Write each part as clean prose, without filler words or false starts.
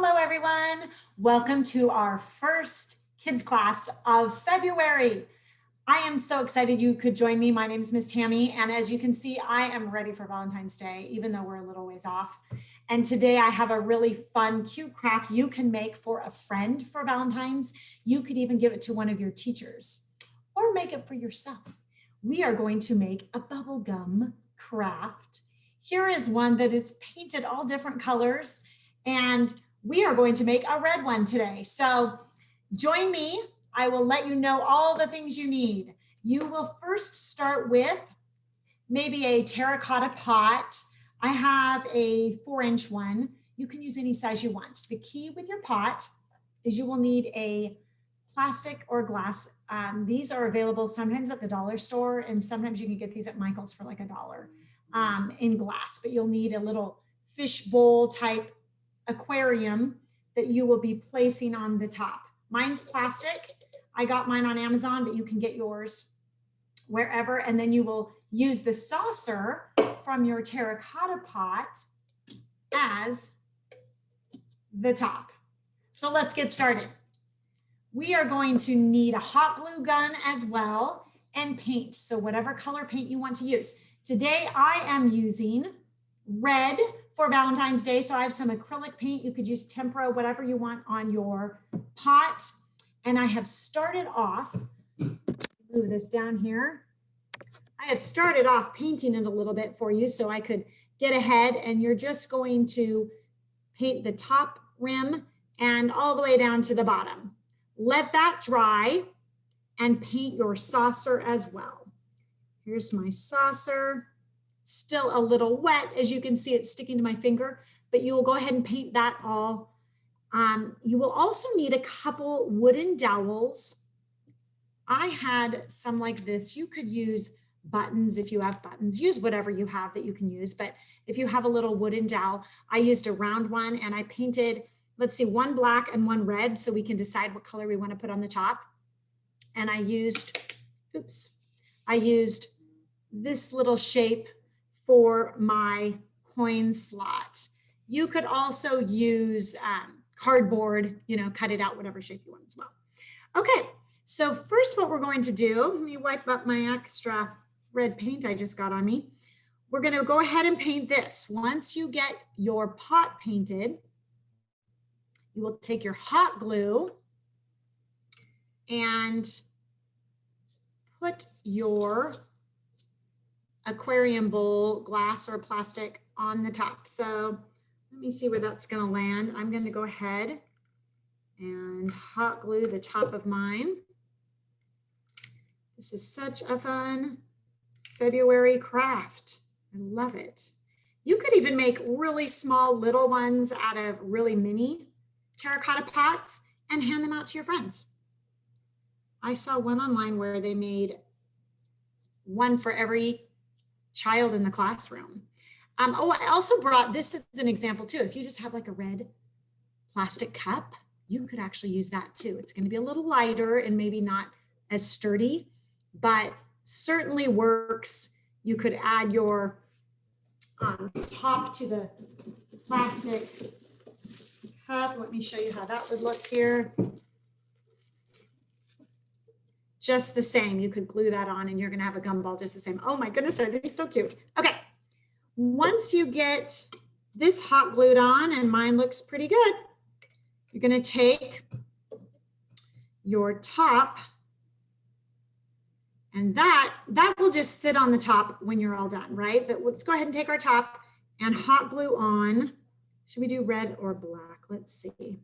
Hello, everyone. Welcome to our first kids class of February. I am so excited you could join me. My name is Miss Tammy, and as you can see, I am ready for Valentine's Day, even though we're a little ways off. And today I have a really fun, cute craft you can make for a friend for Valentine's. You could even give it to one of your teachers or make it for yourself. We are going to make a bubble gum craft. Here is one that is painted all different colors, and we are going to make a red one today. So join me. I will let you know all the things you need. You will first start with maybe a terracotta pot. I have a 4-inch one. You can use any size you want. The key with your pot is you will need a plastic or glass. These are available sometimes at the dollar store, and sometimes you can get these at Michael's for like $1 in glass, but you'll need a little fish bowl type aquarium that you will be placing on the top. Mine's plastic. I got mine on Amazon, but you can get yours wherever. And then you will use the saucer from your terracotta pot as the top. So let's get started. We are going to need a hot glue gun as well and paint. So whatever color paint you want to use. Today I am using red for Valentine's Day. So I have some acrylic paint. You could use tempera, whatever you want on your pot. And I have started off, move this down here. I have started off painting it a little bit for you so I could get ahead, and you're just going to paint the top rim and all the way down to the bottom. Let that dry and paint your saucer as well. Here's my saucer. Still a little wet. As you can see, it's sticking to my finger, but you will go ahead and paint that all. You will also need a couple wooden dowels. I had some like this. You could use buttons if you have buttons. Use whatever you have that you can use, but if you have a little wooden dowel, I used a round one and I painted, let's see, one black and one red so we can decide what color we want to put on the top. And I used this little shape for my coin slot. You could also use cardboard, cut it out whatever shape you want as well. Okay, so first what we're going to do, let me wipe up my extra red paint I just got on me. We're going to go ahead and paint this. Once you get your pot painted, you will take your hot glue and put your aquarium bowl, glass or plastic, on the top. So let me see where that's going to land. I'm going to go ahead and hot glue the top of mine. This is such a fun February craft. I love it. You could even make really small little ones out of really mini terracotta pots and hand them out to your friends. I saw one online where they made one for every child in the classroom. I also brought this as an example too. If you just have like a red plastic cup, you could actually use that too. It's going to be a little lighter and maybe not as sturdy, but certainly works. You could add your top to the plastic cup. Let me show you how that would look here. Just the same. You could glue that on and you're going to have a gumball just the same. Oh my goodness, are these so cute? Okay. Once you get this hot glued on, and mine looks pretty good, you're going to take your top, and that will just sit on the top when you're all done, right? But let's go ahead and take our top and hot glue on. Should we do red or black? Let's see.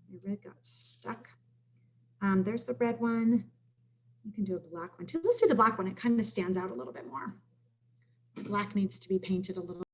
My red got stuck. There's the red one. You can do a black one too. Let's do the black one. It kind of stands out a little bit more. Black needs to be painted a little